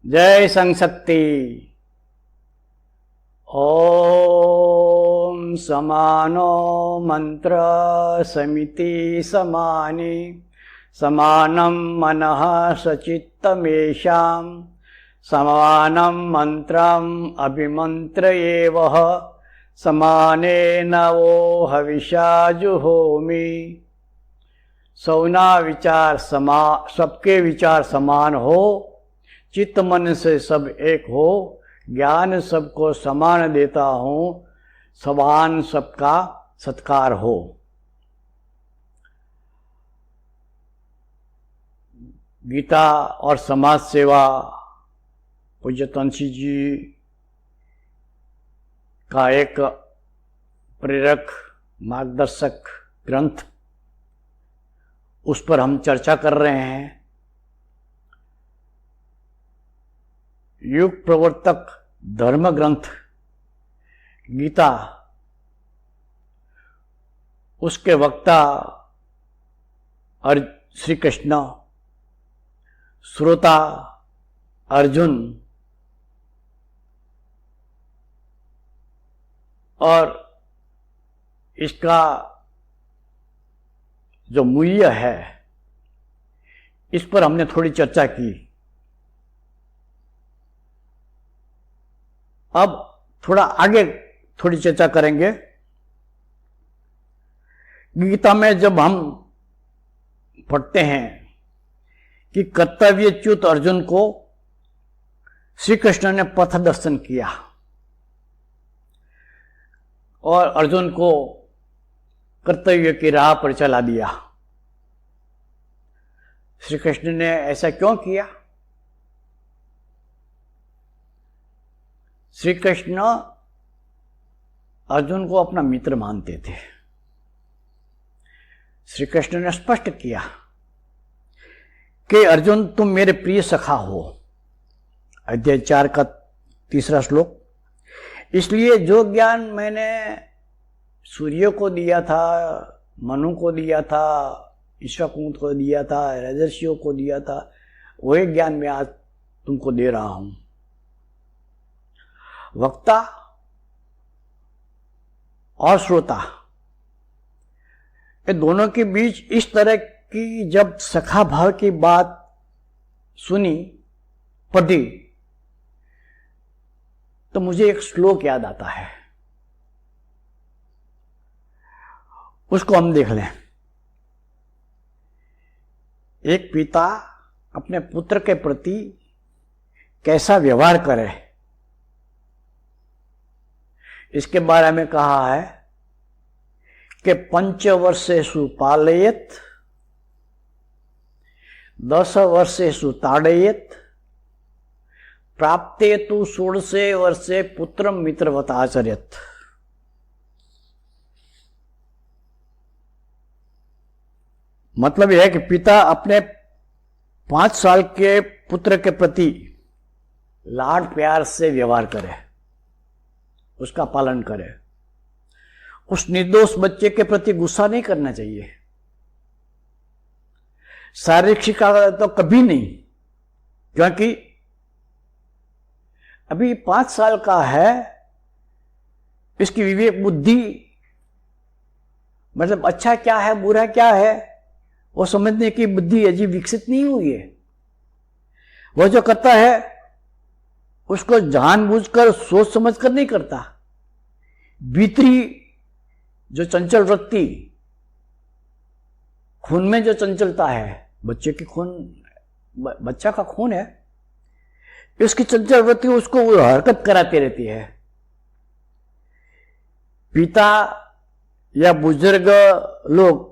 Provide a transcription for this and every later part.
जय संशक्ति। ओम समानो मंत्र समिति समानि समानं मनः सचित्तमेषां समानं मंत्रम् अभिमन्त्रयेवः समानेन वो हविषा जुहोमि। सौना विचार सबके विचार समान हो, चित्त मन से सब एक हो, ज्ञान सबको समान देता हूँ, समान सबका सत्कार हो। गीता और समाज सेवा पूज्य तुलसी जी का एक प्रेरक मार्गदर्शक ग्रंथ, उस पर हम चर्चा कर रहे हैं। युग प्रवर्तक धर्म ग्रंथ गीता, उसके वक्ता श्री कृष्ण, श्रोता अर्जुन, और इसका जो मूल्य है, इस पर हमने थोड़ी चर्चा की। अब थोड़ा आगे थोड़ी चर्चा करेंगे। गीता में जब हम पढ़ते हैं कि कर्तव्यच्युत अर्जुन को श्री कृष्ण ने पथ दर्शन किया और अर्जुन को कर्तव्य की राह पर चला दिया। श्री कृष्ण ने ऐसा क्यों किया? श्री कृष्ण अर्जुन को अपना मित्र मानते थे। श्री कृष्ण ने स्पष्ट किया कि अर्जुन तुम मेरे प्रिय सखा हो, अध्याय 4 का 3 श्लोक। इसलिए जो ज्ञान मैंने सूर्य को दिया था, मनु को दिया था, ईश्वरकुंत को दिया था, राजर्षियों को दिया था, वही ज्ञान मैं आज तुमको दे रहा हूं। वक्ता और श्रोता, ये दोनों के बीच इस तरह की जब सखा भाव की बात सुनी, पढ़ी, तो मुझे एक श्लोक याद आता है, उसको हम देख लें। एक पिता अपने पुत्र के प्रति कैसा व्यवहार करे, इसके बारे में कहा है कि 5 वर्षेषु पालयेत्, 10 वर्षेषु ताडयेत्, प्राप्ते तु 16 वर्षे पुत्रम मित्रवत् आचर्येत्। मतलब यह है कि पिता अपने 5 साल के पुत्र के प्रति लाड प्यार से व्यवहार करे, उसका पालन करे। उस निर्दोष बच्चे के प्रति गुस्सा नहीं करना चाहिए, शारीरिक शिक्षा तो कभी नहीं, क्योंकि अभी 5 साल का है, इसकी विवेक बुद्धि, मतलब अच्छा क्या है बुरा क्या है, वो समझने की बुद्धि अजीब विकसित नहीं हुई है। वह जो करता है उसको जानबूझकर सोच समझकर नहीं करता। भीतरी जो चंचल वृत्ति, खून में जो चंचलता है, बच्चे की खून, बच्चा का खून है, इसकी चंचल वृत्ति उसको वो हरकत कराती रहती है। पिता या बुजुर्ग लोग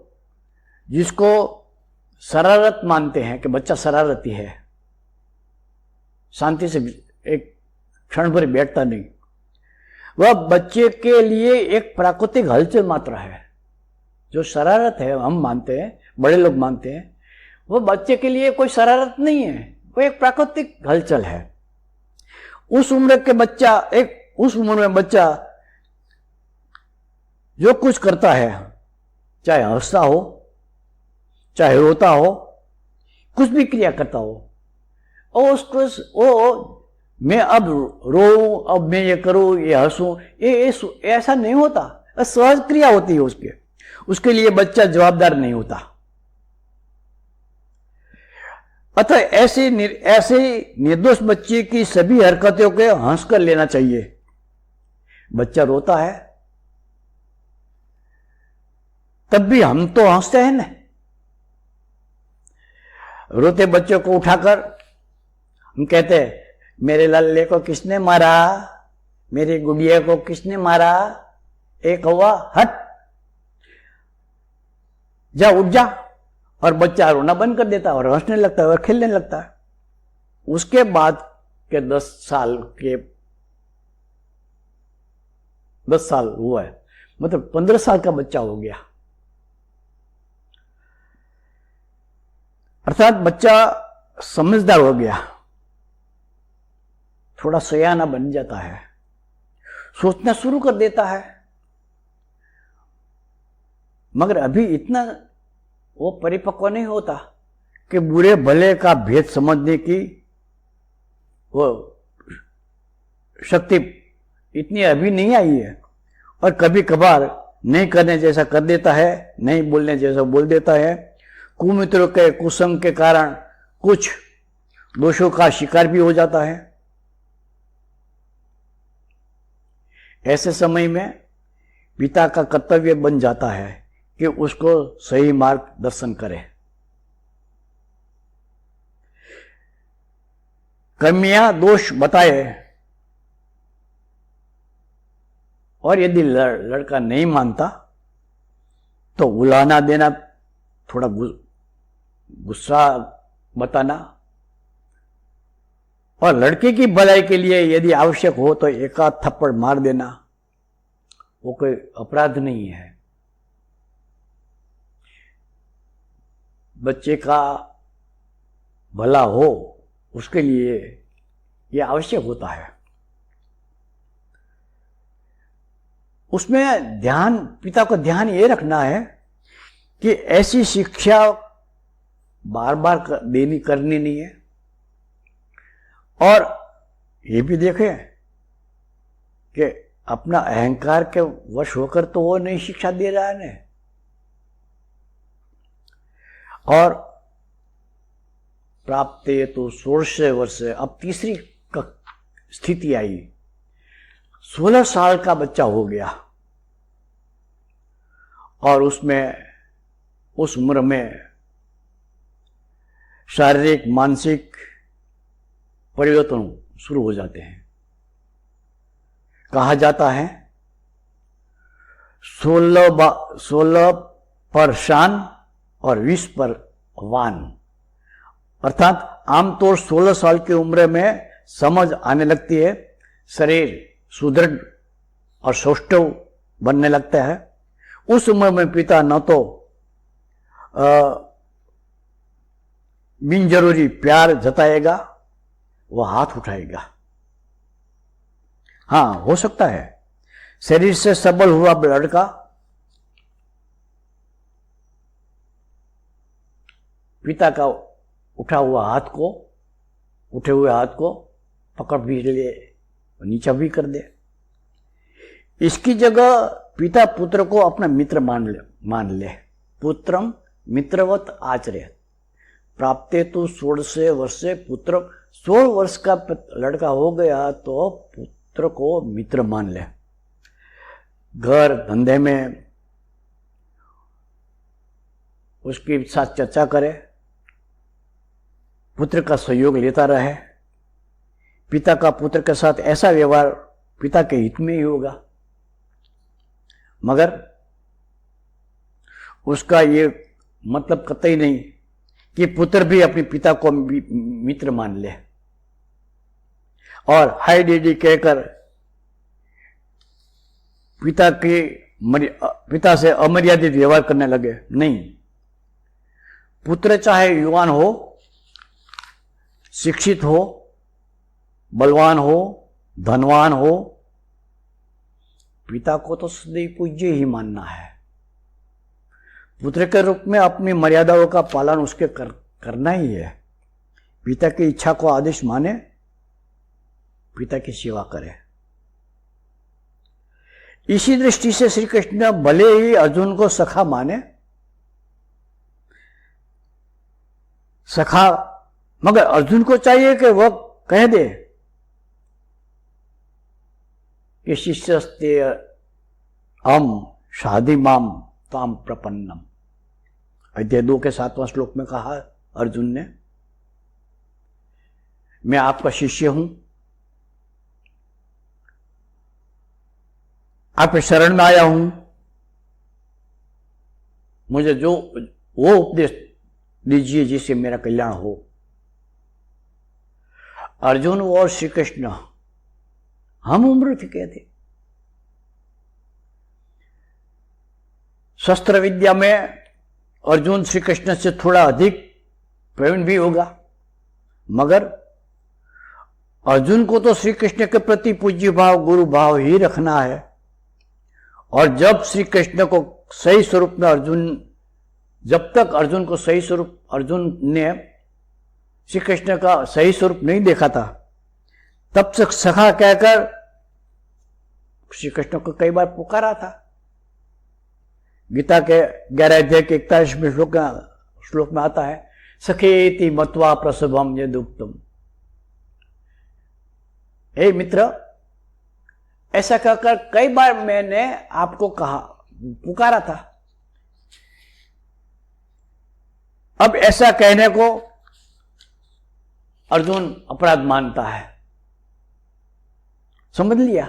जिसको शरारत मानते हैं कि बच्चा शरारती है, शांति से एक क्षण भर बैठता नहीं, वह बच्चे के लिए एक प्राकृतिक हलचल मात्र है। जो शरारत है हम मानते हैं, बड़े लोग मानते हैं, वह बच्चे के लिए कोई शरारत नहीं है, वो एक प्राकृतिक हलचल है। उस उम्र के बच्चा, उस उम्र में बच्चा जो कुछ करता है, चाहे हंसता हो, चाहे रोता हो, कुछ भी क्रिया करता हो, और उसको वो मैं अब रो, अब मैं ये करूं, ये हंसूं, ये ऐसा नहीं होता। सहज क्रिया होती है उसके लिए बच्चा जवाबदार नहीं होता। अतः ऐसे निर्दोष बच्चे की सभी हरकतों को हंस कर लेना चाहिए। बच्चा रोता है तब भी हम तो हंसते हैं ना। रोते बच्चों को उठाकर हम कहते हैं, मेरे लल्ले को किसने मारा, मेरी गुड़िया को किसने मारा, एक कौवा हट, जा उठ जा, और बच्चा रोना बंद कर देता है और हंसने लगता है और खेलने लगता है। उसके बाद के 10 साल हुआ है, मतलब 15 साल का बच्चा हो गया, अर्थात बच्चा समझदार हो गया, थोड़ा सयाना बन जाता है, सोचना शुरू कर देता है। मगर अभी इतना वो परिपक्व नहीं होता कि बुरे भले का भेद समझने की वो शक्ति इतनी अभी नहीं आई है। और कभी कभार नहीं करने जैसा कर देता है, नहीं बोलने जैसा बोल देता है। कुमित्रों के कुसंग के कारण कुछ दोषों का शिकार भी हो जाता है। ऐसे समय में पिता का कर्तव्य बन जाता है कि उसको सही मार्गदर्शन करे। कमियां दोष बताए और यदि लड़का नहीं मानता तो उलाहना देना, थोड़ा गुस्सा बताना, और लड़के की भलाई के लिए यदि आवश्यक हो तो एक आध थप्पड़ मार देना, वो कोई अपराध नहीं है। बच्चे का भला हो उसके लिए यह आवश्यक होता है। उसमें ध्यान, पिता को ध्यान ये रखना है कि ऐसी शिक्षा बार बार करनी नहीं है। और ये भी देखें कि अपना अहंकार के वश होकर तो वो नहीं शिक्षा दे रहा है ना। और प्राप्त तो 16 वर्ष, अब तीसरी स्थिति आई, 16 साल का बच्चा हो गया और उसमें उस उम्र में शारीरिक मानसिक परिवर्तन शुरू हो जाते हैं। कहा जाता है 16 पर शान और 20 पर वान, अर्थात आमतौर 16 साल की उम्र में समझ आने लगती है, शरीर सुदृढ़ और सौष्ठव बनने लगता है। उस उम्र में पिता न तो बिन जरूरी प्यार जताएगा, वह हाथ उठाएगा। हाँ, हो सकता है शरीर से सबल हुआ लड़का पिता का उठे हुए हाथ को पकड़ भी ले, नीचा भी कर दे। इसकी जगह पिता पुत्र को अपना मित्र मान ले। पुत्रम मित्रवत आचर्य। प्राप्ते तो 16 वर्षे पुत्र, 16 वर्ष का लड़का हो गया तो पुत्र को मित्र मान ले। घर धंधे में उसके साथ चर्चा करे, पुत्र का सहयोग लेता रहे। पिता का पुत्र के साथ ऐसा व्यवहार पिता के हित में ही होगा। मगर उसका ये मतलब कतई नहीं कि पुत्र भी अपने पिता को मित्र मान ले और हाय डैडी कहकर पिता से अमर्यादित व्यवहार करने लगे। नहीं, पुत्र चाहे युवान हो, शिक्षित हो, बलवान हो, धनवान हो, पिता को तो सदैव पूज्य ही मानना है। पुत्र के रूप में अपनी मर्यादाओं का पालन उसके करना ही है। पिता की इच्छा को आदेश माने, पिता की सेवा करे। इसी दृष्टि से श्री कृष्ण भले ही अर्जुन को सखा माने, सखा, मगर अर्जुन को चाहिए कि वह कह दे कि शिष्यस्ते हम शादी माम ताम प्रपन्नम। अध्याय 2 के 7वां श्लोक में कहा अर्जुन ने, मैं आपका शिष्य हूं, आपके शरण में आया हूं, मुझे जो वो उपदेश दीजिए जिससे मेरा कल्याण हो। अर्जुन और श्री कृष्ण हम उम्र के थे। शस्त्र विद्या में अर्जुन श्री कृष्ण से थोड़ा अधिक प्रवीण भी होगा, मगर अर्जुन को तो श्री कृष्ण के प्रति पूज्य भाव, गुरु भाव ही रखना है। और जब श्री कृष्ण को सही स्वरूप में जब तक अर्जुन को सही स्वरूप, अर्जुन ने श्री कृष्ण का सही स्वरूप नहीं देखा था, तब तक सखा कहकर श्री कृष्ण को कई बार पुकारा था। गीता के 11 अध्याय के 41वें श्लोक में आता है, सखेति मत्वा प्रसभम यदुक्तम। हे मित्र, ऐसा कहकर कई बार मैंने आपको कहा, पुकारा था। अब ऐसा कहने को अर्जुन अपराध मानता है, समझ लिया,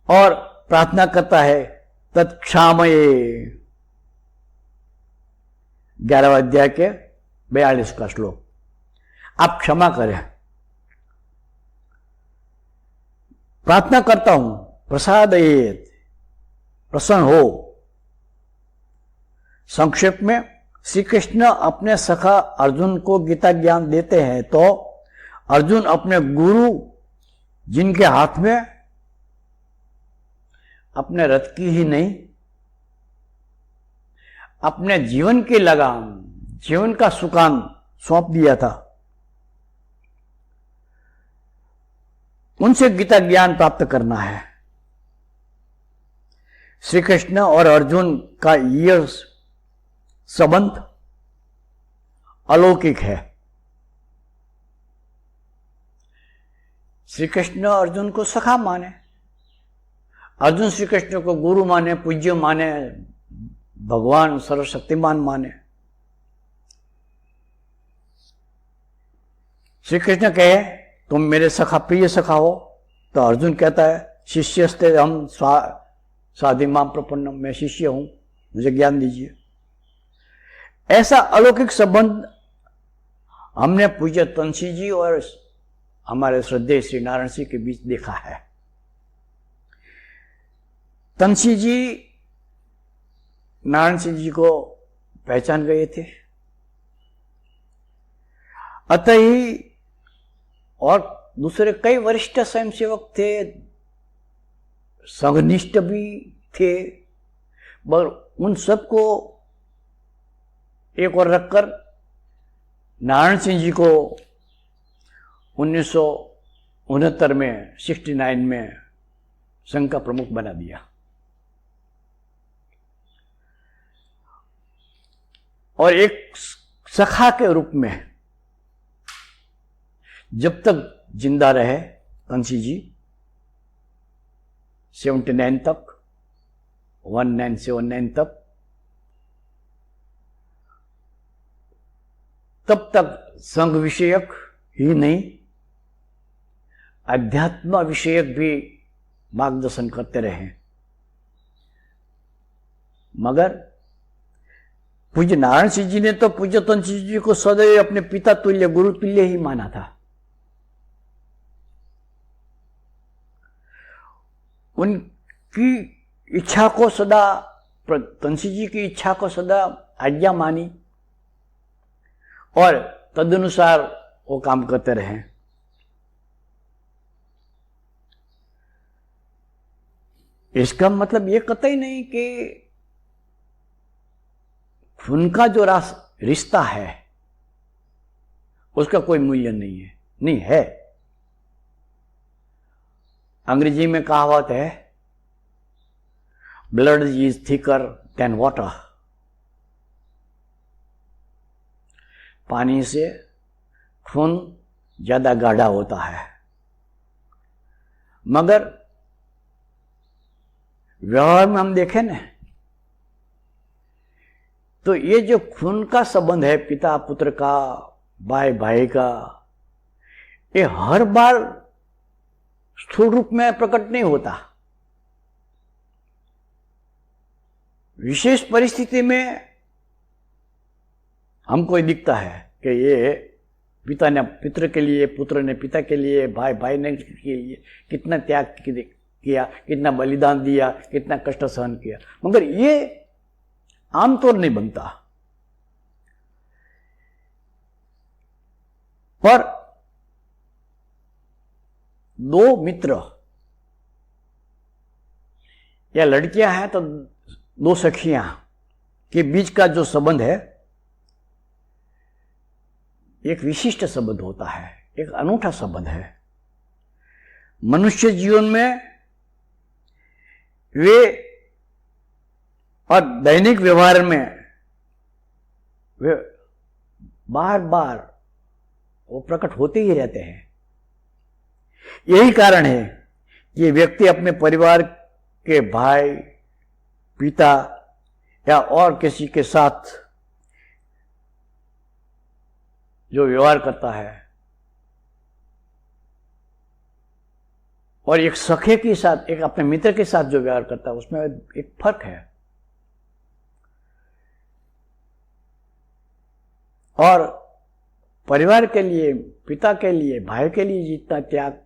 और प्रार्थना करता है तत्क्षामये। 11वें अध्याय के 42 का श्लोक, आप क्षमा करें। प्रार्थना करता हूं, प्रसादयेत, प्रसन्न हो। संक्षेप में श्री कृष्ण अपने सखा अर्जुन को गीता ज्ञान देते हैं तो अर्जुन अपने गुरु, जिनके हाथ में अपने रथ की ही नहीं, अपने जीवन की लगाम, जीवन का सुकान सौंप दिया था, उनसे गीता ज्ञान प्राप्त करना है। श्री कृष्ण और अर्जुन का यह संबंध अलौकिक है। श्री कृष्ण अर्जुन को सखा माने, अर्जुन श्री कृष्ण को गुरु माने, पूज्य माने, भगवान सर्वशक्तिमान माने। श्री कृष्ण कहे तुम मेरे सखा, प्रिय सखा हो, तो अर्जुन कहता है शिष्यस्ते हम साधिमाम प्रपन्नम, मैं शिष्य हूं, मुझे ज्ञान दीजिए। ऐसा अलौकिक संबंध हमने पूज्य तंसी जी और हमारे श्रद्धेय श्री नारायण सिंह के बीच देखा है। तंसी जी नारायण सिंह जी को पहचान गए थे, अतः ही और दूसरे कई वरिष्ठ स्वयंसेवक थे, संघनिष्ठ भी थे, पर उन सबको एक और रखकर नारायण सिंह जी को 1969 में 69 में संघ का प्रमुख बना दिया। और एक सखा के रूप में जब तक जिंदा रहे कंसी जी, 79 तक, 1979 तक, तब तक संघ विषयक ही नहीं, अध्यात्म विषयक भी मार्गदर्शन करते रहे। मगर पूज्य नारायण सिंह जी ने तो पूज्य तंसी जी को सदैव अपने पिता तुल्य, गुरु तुल्य ही माना था। उनकी इच्छा को सदा, तंसी जी की इच्छा को सदा आज्ञा मानी और तदनुसार वो काम करते रहे। इसका मतलब ये कतई नहीं कि उनका जो रिश्ता है उसका कोई मूल्य नहीं है, नहीं है। अंग्रेजी में कहावत है, blood is thicker than water. पानी से खून ज्यादा गाढ़ा होता है, मगर व्यवहार में हम देखें ना तो ये जो खून का संबंध है पिता पुत्र का, भाई भाई का, ये हर बार स्थूल रूप में प्रकट नहीं होता। विशेष परिस्थिति में हमको दिखता है कि ये पिता ने पुत्र के लिए, पुत्र ने पिता के लिए, भाई भाई ने के लिए कितना त्याग किया, कितना बलिदान दिया, कितना कष्ट सहन किया, मगर ये आमतौर नहीं बनता। पर दो मित्र या लड़कियां हैं तो दो सखियां के बीच का जो संबंध है एक विशिष्ट संबंध होता है, एक अनूठा संबंध है। मनुष्य जीवन में वे और दैनिक व्यवहार में वे बार बार वो प्रकट होते ही रहते हैं। यही कारण है कि व्यक्ति अपने परिवार के भाई, पिता या और किसी के साथ जो व्यवहार करता है और एक सखे के साथ, एक अपने मित्र के साथ जो व्यवहार करता है, उसमें एक फर्क है। और परिवार के लिए, पिता के लिए, भाई के लिए जितना त्याग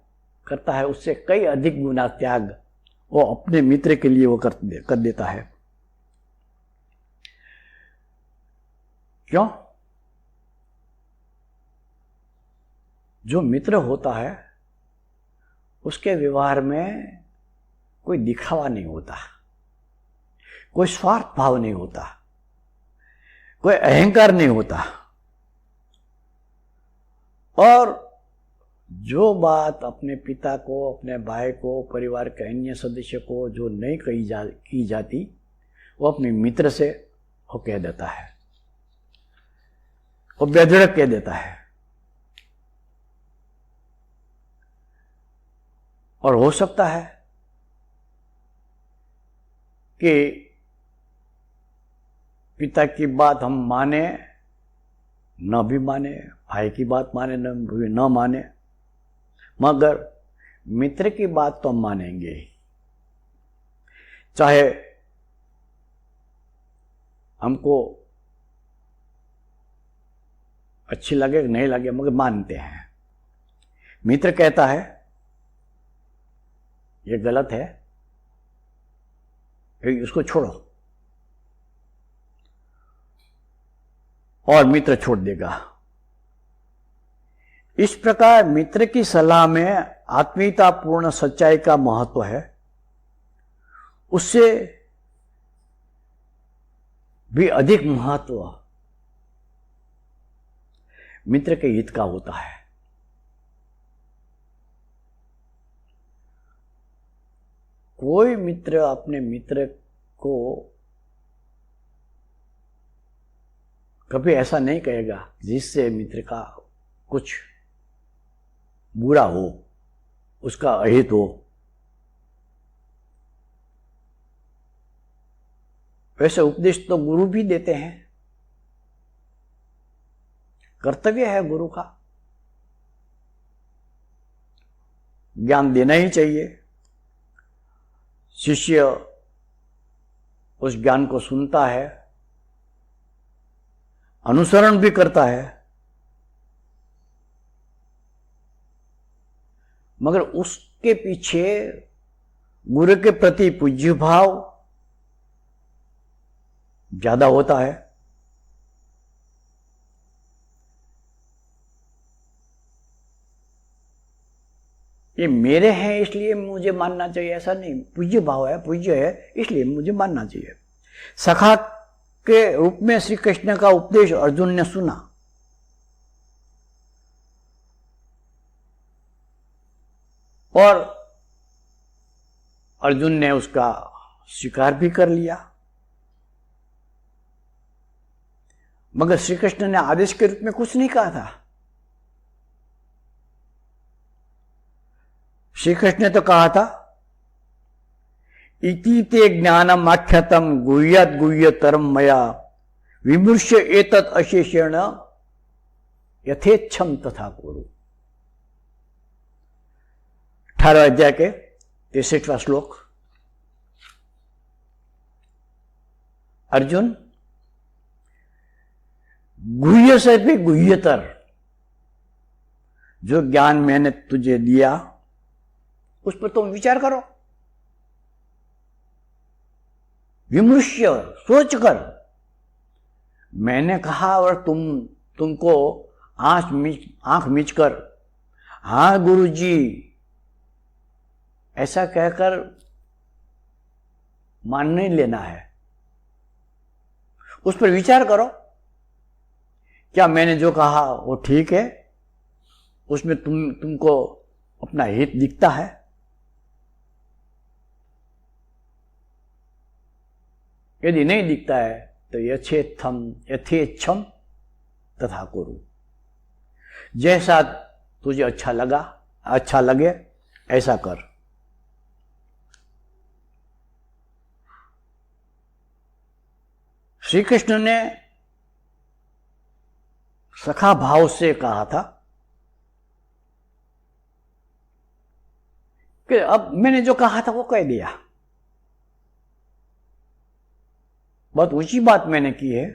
करता है उससे कई अधिक गुना त्याग वो अपने मित्र के लिए वो कर देता है। क्यों? जो मित्र होता है उसके व्यवहार में कोई दिखावा नहीं होता, कोई स्वार्थ भाव नहीं होता, कोई अहंकार नहीं होता। और जो बात अपने पिता को, अपने भाई को, परिवार के अन्य सदस्य को जो नहीं की जाती वो अपने मित्र से वो कह देता है, वो बेधड़क कह देता है। और हो सकता है कि पिता की बात हम माने न भी माने, भाई की बात माने न माने, मगर मित्र की बात तो हम मानेंगे, चाहे हमको अच्छी लगे नहीं लगे, मगर मानते हैं। मित्र कहता है ये गलत है, उसको छोड़ो, और मित्र छोड़ देगा। इस प्रकार मित्र की सलाह में आत्मीयतापूर्ण सच्चाई का महत्व है, उससे भी अधिक महत्व मित्र के हित का होता है। कोई मित्र अपने मित्र को कभी ऐसा नहीं कहेगा जिससे मित्र का कुछ बुरा हो, उसका अहित हो। वैसे उपदेश तो गुरु भी देते हैं, कर्तव्य है गुरु का, ज्ञान देना ही चाहिए। शिष्य उस ज्ञान को सुनता है, अनुसरण भी करता है, मगर उसके पीछे गुरु के प्रति पूज्य भाव ज्यादा होता है। ये मेरे हैं इसलिए मुझे मानना चाहिए, ऐसा नहीं। पूज्य भाव है, पूज्य है इसलिए मुझे मानना चाहिए। सखा के रूप में श्री कृष्ण का उपदेश अर्जुन ने सुना और अर्जुन ने उसका स्वीकार भी कर लिया। मगर श्री कृष्ण ने आदेश के रूप में कुछ नहीं कहा था। श्री कृष्ण ने तो कहा था, इति ते ज्ञानम आख्यातम गुह्यात गुह्यतरम मया विमृश्य एतत् अशेषेण यथेच्छम तथा कुरु। 18 अध्याय के 63वां श्लोक। अर्जुन, गुह्य से भी गुह्यतर जो ज्ञान मैंने तुझे दिया उस पर तुम विचार करो, विमृश्य सोचकर। मैंने कहा और तुमको आंख मीचकर हाँ गुरुजी ऐसा कहकर मान नहीं लेना है। उस पर विचार करो, क्या मैंने जो कहा वो ठीक है, उसमें तुमको अपना हित दिखता है? यदि नहीं दिखता है तो यथेच्छम तथा कुरु। जैसा तुझे अच्छा लगे ऐसा कर। श्री कृष्ण ने सखा भाव से कहा था कि अब मैंने जो कहा था वो कह दिया, बहुत ऊंची बात मैंने की है,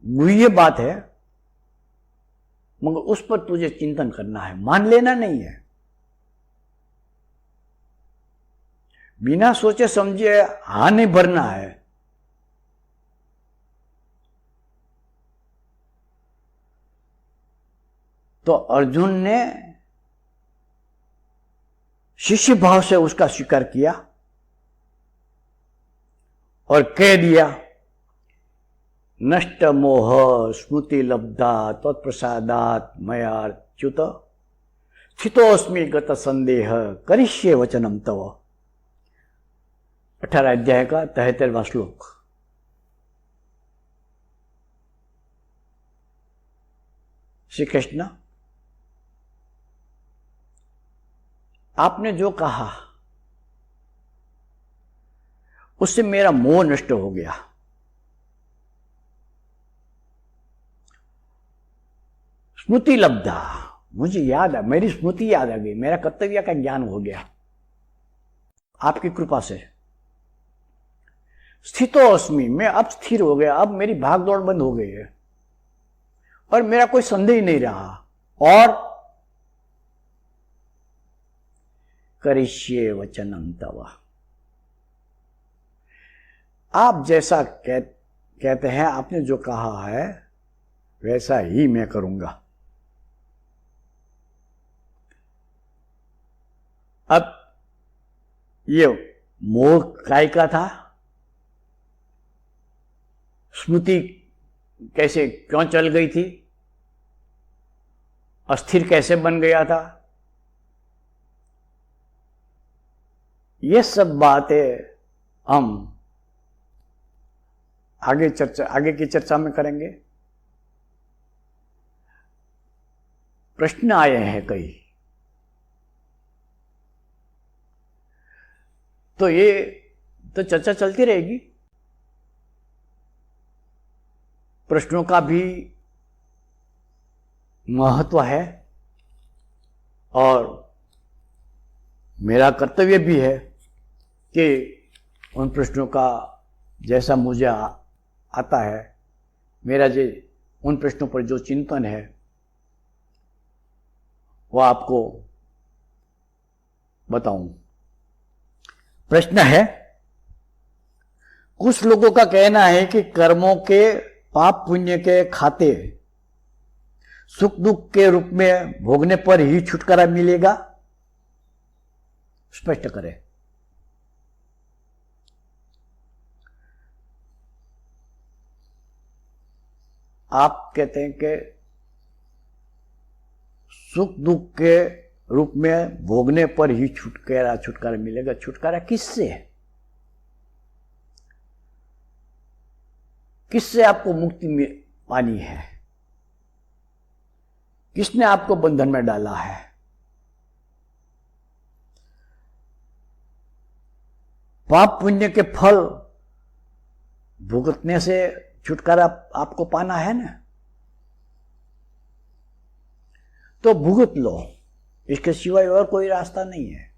गुह्य बात है, मगर उस पर तुझे चिंतन करना है, मान लेना नहीं है। बिना सोचे समझे हाँ नहीं भरना है। तो अर्जुन ने शिष्य भाव से उसका स्वीकार किया और कह दिया, नष्ट मोह स्मृति लब्धा तत्प्रसादात मयाच्युत स्थितोस्मि गत संदेह करिष्ये वचनम तव। 18 अध्याय का 73वां श्लोक। श्री कृष्ण, आपने जो कहा उससे मेरा मोह नष्ट हो गया। स्मृति लब्धा, मुझे याद है, मेरी स्मृति याद आ गई, मेरा कर्तव्य का ज्ञान हो गया आपकी कृपा से। स्थितोस्मि, मैं अब स्थिर हो गया, अब मेरी भागदौड़ बंद हो गई है और मेरा कोई संदेह नहीं रहा। और करिष्ये वचनम तव, आप जैसा कहते हैं, आपने जो कहा है वैसा ही मैं करूंगा। अब ये मोह काय का था, स्मृति कैसे क्यों चल गई थी, अस्थिर कैसे बन गया था, ये सब बातें हम आगे की चर्चा में करेंगे। प्रश्न आए हैं कई, तो ये तो चर्चा चलती रहेगी। प्रश्नों का भी महत्व है और मेरा कर्तव्य भी है कि उन प्रश्नों का जैसा मुझे आता है, मेरा जो उन प्रश्नों पर जो चिंतन है वह आपको बताऊं। प्रश्न है, कुछ लोगों का कहना है कि कर्मों के पाप पुण्य के खाते सुख दुख के रूप में भोगने पर ही छुटकारा मिलेगा। स्पष्ट करें। आप कहते हैं कि सुख दुख के रूप में भोगने पर ही छुटकारा मिलेगा। छुटकारा किससे? किससे आपको मुक्ति पानी है? किसने आपको बंधन में डाला है? पाप पुण्य के फल भुगतने से छुटकारा आपको पाना है ना, तो भुगत लो, इसके सिवाय और कोई रास्ता नहीं है।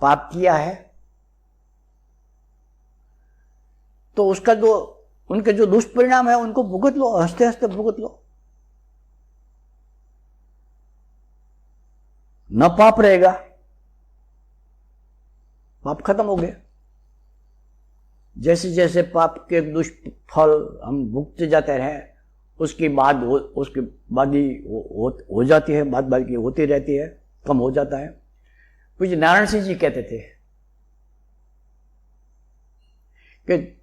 पाप किया है तो उसका जो उनके जो दुष्परिणाम है उनको भुगत लो, हंसते हंसते भुगत लो। न पाप रहेगा, पाप खत्म हो गया। जैसे जैसे पाप के दुष्फल हम भुगते जाते रहे, उसके बाद ही हो जाती है, बाद की होती रहती है, कम हो जाता है। पूज्य नारायण सिंह जी कहते थे कि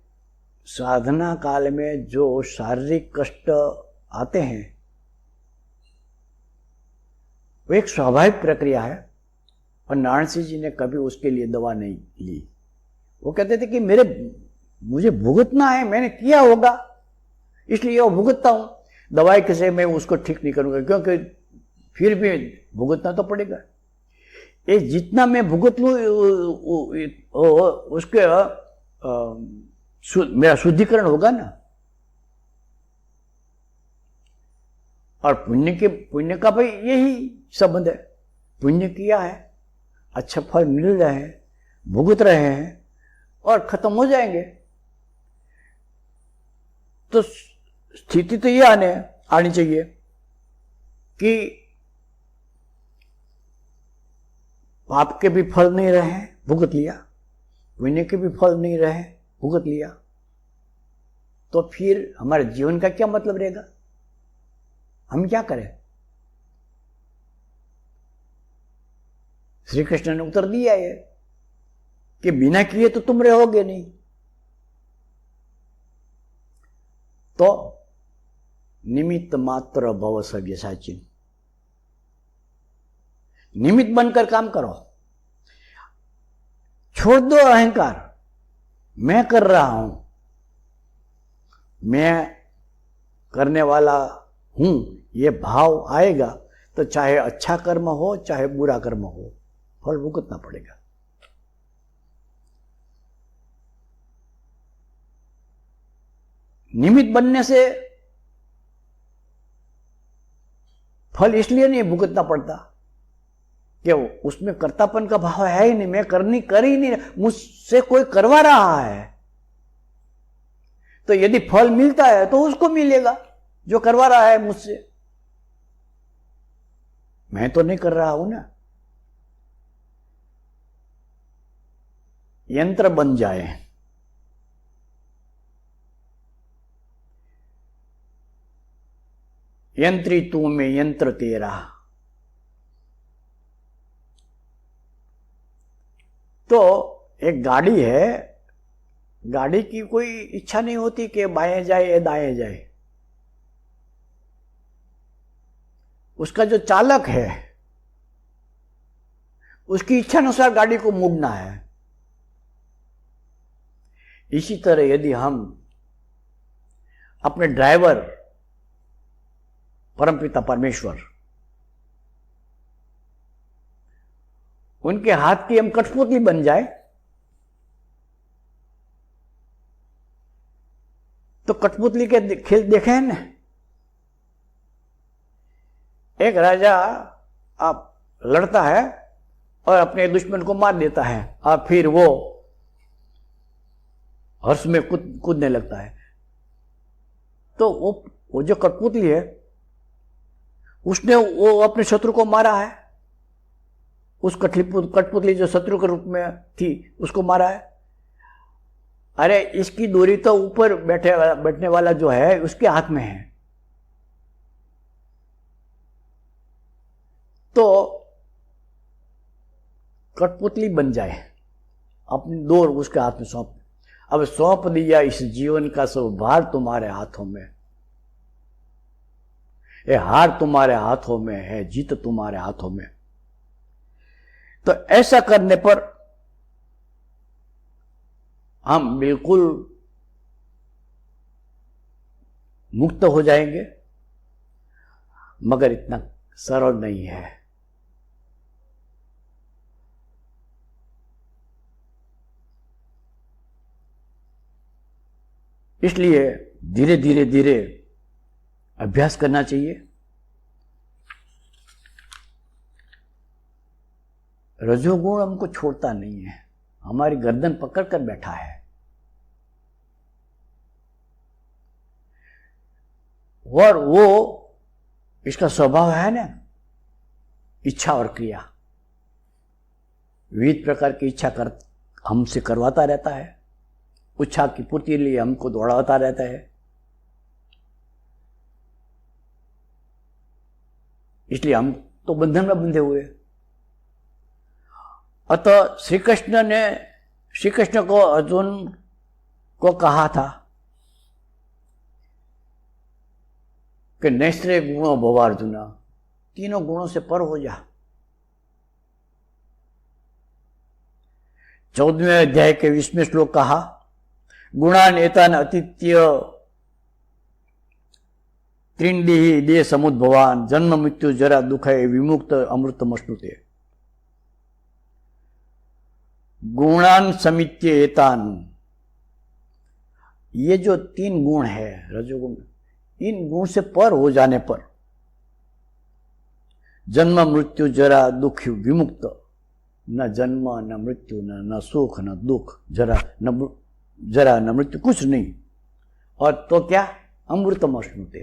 साधना काल में जो शारीरिक कष्ट आते हैं वो एक स्वाभाविक प्रक्रिया है, और नारायण सिंह जी ने कभी उसके लिए दवा नहीं ली। वो कहते थे कि मुझे भुगतना है, मैंने किया होगा इसलिए वो भुगतता हूं, दवाई कैसे मैं उसको ठीक नहीं करूंगा, क्योंकि फिर भी भुगतना तो पड़ेगा। ये जितना मैं भुगत लूं उसके मेरा शुद्धिकरण होगा ना। और पुण्य का भाई यही संबंध है। पुण्य किया है, अच्छा फल मिल रहे हैं, भुगत रहे हैं और खत्म हो जाएंगे। तो स्थिति तो ये आनी चाहिए कि पाप के भी फल नहीं रहे, भुगत लिया, पुण्य के भी फल नहीं रहे, भुगत लिया, तो फिर हमारे जीवन का क्या मतलब रहेगा? हम क्या करें? श्री कृष्ण ने उत्तर दिया है कि बिना किए तो तुम रहोगे नहीं। तो निमित्त मात्र भव सव्यसाचिन, निमित्त बनकर काम करो, छोड़ दो अहंकार। मैं कर रहा हूं, मैं करने वाला हूं, ये भाव आएगा तो चाहे अच्छा कर्म हो चाहे बुरा कर्म हो, फल भुगतना पड़ेगा। निमित्त बनने से फल इसलिए नहीं भुगतना पड़ता कि उसमें कर्तापन का भाव है ही नहीं, मैं कर ही नहीं, मुझसे कोई करवा रहा है। तो यदि फल मिलता है तो उसको मिलेगा जो करवा रहा है मुझसे, मैं तो नहीं कर रहा हूं ना। यंत्र बन जाए, यंत्री तू में यंत्र तेरा। तो एक गाड़ी है, गाड़ी की कोई इच्छा नहीं होती कि बाएं जाए या दाएं जाए। उसका जो चालक है उसकी इच्छा अनुसार गाड़ी को मोड़ना है। इसी तरह यदि हम अपने ड्राइवर परमपिता परमेश्वर, उनके हाथ की हम कठपुतली बन जाए तो कठपुतली के खेल देखे हैं ना। एक राजा आप लड़ता है और अपने दुश्मन को मार देता है और फिर वो हर्ष में कूदने लगता है। तो वो जो कठपुतली है उसने वो अपने शत्रु को मारा है, उस कठपुतली जो शत्रु के रूप में थी उसको मारा है। अरे इसकी दूरी तो ऊपर बैठने वाला जो है उसके हाथ में है। तो कठपुतली बन जाए, अपनी डोर उसके हाथ में सौंप, अब सौंप दिया इस जीवन का सब भार तुम्हारे हाथों में। ये हार तुम्हारे हाथों में है, जीत तुम्हारे हाथों में। तो ऐसा करने पर हम बिल्कुल मुक्त हो जाएंगे, मगर इतना सरल नहीं है। इसलिए धीरे धीरे धीरे अभ्यास करना चाहिए। रजोगुण हमको छोड़ता नहीं है, हमारी गर्दन पकड़ कर बैठा है। और वो इसका स्वभाव है ना, इच्छा और क्रिया, विविध प्रकार की इच्छा कर हमसे करवाता रहता है, इच्छा की पूर्ति लिए हमको दौड़ाता रहता है। इसलिए हम तो बंधन में बंधे हुए। अतः श्री कृष्ण को अर्जुन को कहा था कि नैश्रेय गुणों भवार्जुना, तीनों गुणों से पर हो जा। 14वें अध्याय के 20वें श्लोक कहा, गुणान एतान अतीत्य त्रिंडी दे समुद्भवान जन्म मृत्यु जरा दुख है विमुक्त अमृतमश्नुते। गुणान समित्य एतान, ये जो 3 गुण है रजोगुण, इन गुण से पर हो जाने पर जन्म मृत्यु जरा दुख विमुक्त, न जन्म न मृत्यु न सुख न दुख, जरा न मृत्यु, कुछ नहीं। और तो क्या, अमृतम अश्नुते,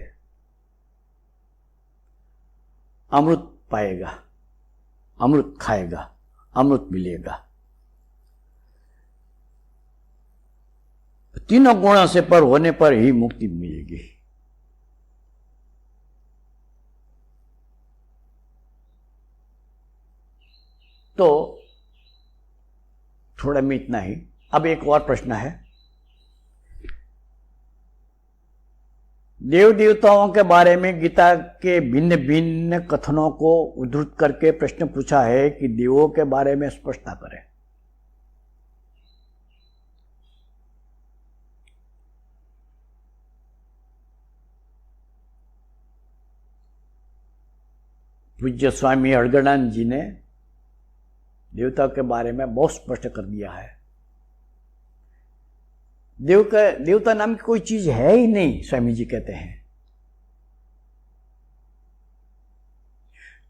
अमृत पाएगा, अमृत खाएगा, अमृत मिलेगा। तीनों गुणों से पर होने पर ही मुक्ति मिलेगी। तो थोड़ा में इतना ही। अब एक और प्रश्न है, देव देवताओं के बारे में गीता के भिन्न भिन्न कथनों को उद्धृत करके प्रश्न पूछा है कि देवों के बारे में स्पष्टता करें। पूज्य स्वामी अड़गड़ानंद जी ने देवता के बारे में बहुत स्पष्ट कर दिया है। देवता नाम की कोई चीज है ही नहीं, स्वामी जी कहते हैं।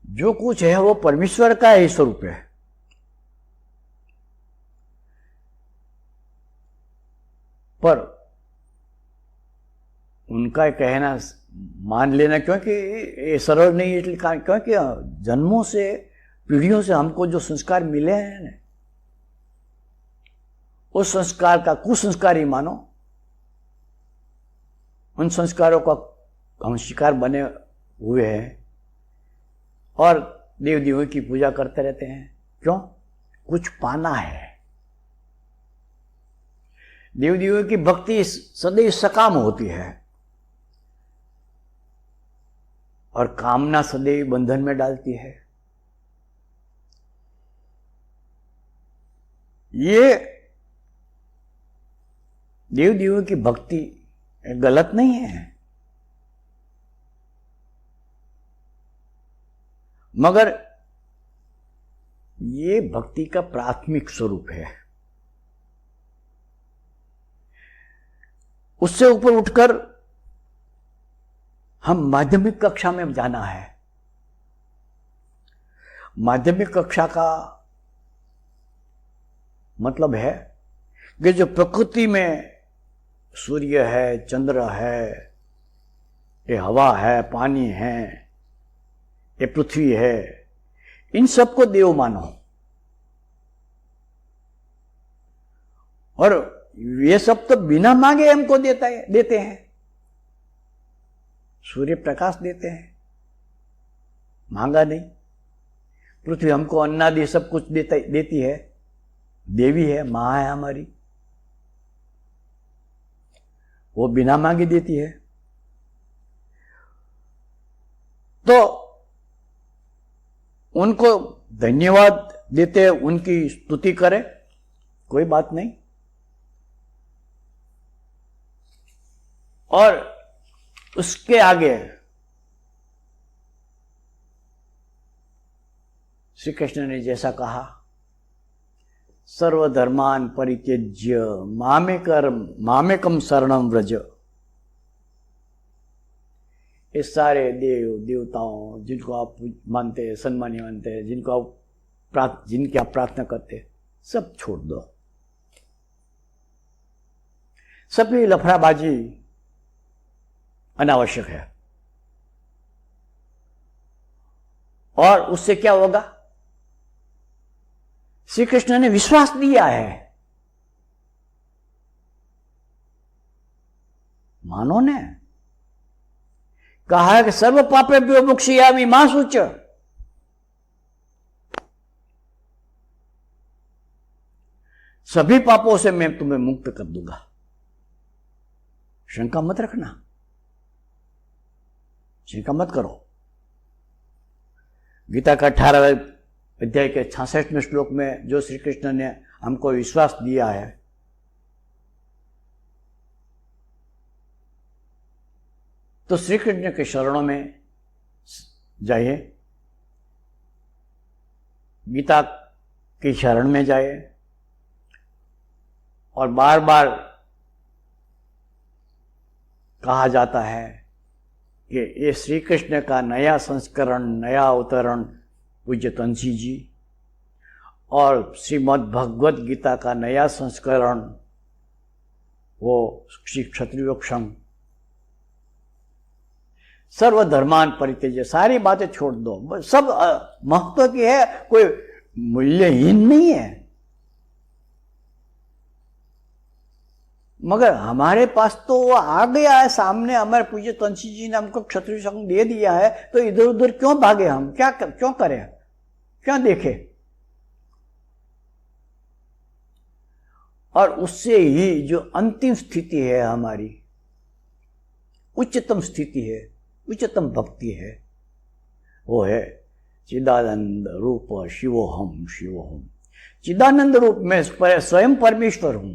जो कुछ है वो परमेश्वर का ही स्वरूप है। पर उनका कहना मान लेना, क्योंकि ये सरल नहीं है, इसलिए क्योंकि जन्मों से पीढ़ियों से हमको जो संस्कार मिले हैं ना, उस संस्कार का कुसंस्कार ही मानो। उन संस्कारों का हम शिकार बने हुए हैं और देव देवों की पूजा करते रहते हैं। क्यों? कुछ पाना है। देव देवों की भक्ति सदैव सकाम होती है और कामना सदैव बंधन में डालती है। ये देव देवों की भक्ति गलत नहीं है, मगर ये भक्ति का प्राथमिक स्वरूप है। उससे ऊपर उठकर हम माध्यमिक कक्षा में जाना है। माध्यमिक कक्षा का मतलब है कि जो प्रकृति में सूर्य है, चंद्र है, ये हवा है, पानी है, ये पृथ्वी है, इन सबको देव मानो। और ये सब तो बिना मांगे हमको देते हैं। सूर्य प्रकाश देते हैं, मांगा नहीं। पृथ्वी हमको अन्नादि सब कुछ देती है, देवी है, मां है हमारी। वो बिना मांगे देती है। तो उनको धन्यवाद देते, उनकी स्तुति करें, कोई बात नहीं। और उसके आगे श्री कृष्ण ने जैसा कहा, सर्वधर्मान परित्यज्य मामेकम शरणम व्रज। ये सारे देव देवताओं जिनको आप मानते हैं, सम्मानीय मानते हैं, जिनकी आप प्रार्थना करते हैं, सब छोड़ दो। सभी लफड़ाबाजी अनावश्यक है। और उससे क्या होगा? श्री कृष्ण ने विश्वास दिया है, मानो ने कहा है कि सर्व पापेभ्यो मोक्षयामि मा शुच। सभी पापों से मैं तुम्हें मुक्त कर दूंगा, शंका मत रखना, शंका मत करो। गीता का 18वें अध्याय के 66वें श्लोक में जो श्री कृष्ण ने हमको विश्वास दिया है, तो श्री कृष्ण के शरणों में जाइए, गीता की शरण में जाइए, और बार बार कहा जाता है कि ये श्री कृष्ण का नया संस्करण, नया अवतरण पूज्य तुलसी जी, और श्रीमद् भगवत गीता का नया संस्करण वो श्री क्षत्रियोक्षम। सर्वधर्मान परित्यज्य, सारी बातें छोड़ दो, सब महत्व की है, कोई मूल्यहीन नहीं है। मगर हमारे पास तो वो आ गया है सामने, हमारे पूज्य तुलसी जी ने हमको क्षत्रिय संग दे दिया है, तो इधर उधर क्यों भागे हम? क्यों करें, क्यों देखें? और उससे ही जो अंतिम स्थिति है हमारी, उच्चतम स्थिति है, उच्चतम भक्ति है, वो है चिदानंद रूप शिवोहम शिवोहम। चिदानंद रूप में स्वयं परमेश्वर हूं।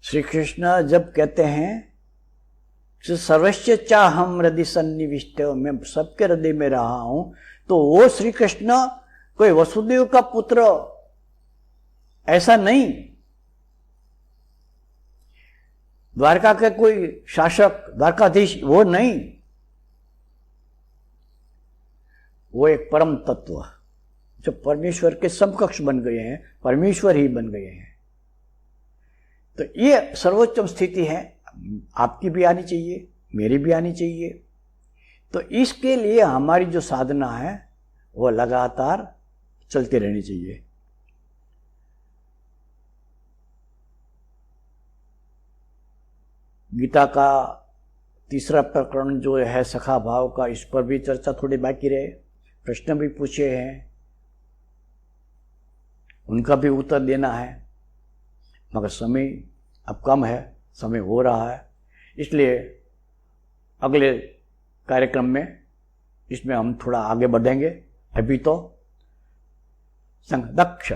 श्री कृष्ण जब कहते हैं सर्वस्य चाहम हृदय सन्निविष्ट, मैं सबके हृदय में रहा हूं, तो वो श्री कृष्ण कोई वसुदेव का पुत्र ऐसा नहीं, द्वारका के कोई शासक, द्वारकाधीश, वो नहीं, वो एक परम तत्व जो परमेश्वर के समकक्ष बन गए हैं, परमेश्वर ही बन गए हैं। तो ये सर्वोच्चम स्थिति है, आपकी भी आनी चाहिए, मेरी भी आनी चाहिए। तो इसके लिए हमारी जो साधना है वो लगातार चलती रहनी चाहिए। गीता का तीसरा प्रकरण जो है सखा भाव का, इस पर भी चर्चा थोड़ी बाकी रहे, प्रश्न भी पूछे हैं, उनका भी उत्तर देना है, मगर समय अब कम है, समय हो रहा है, इसलिए अगले कार्यक्रम में इसमें हम थोड़ा आगे बढ़ेंगे। अभी तो संदक्ष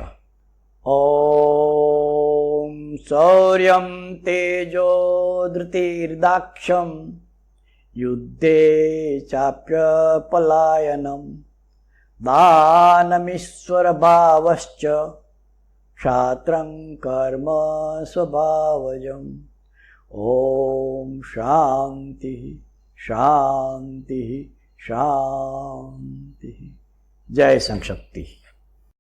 ओम शौर्यम तेजो धृतिर्दाक्षम युद्धे चाप्य पलायनम दानमीश्वर भावश्च क्षात्रं कर्म स्वभावजम्। ओम शांति शांति शांति। जय संशक्ति।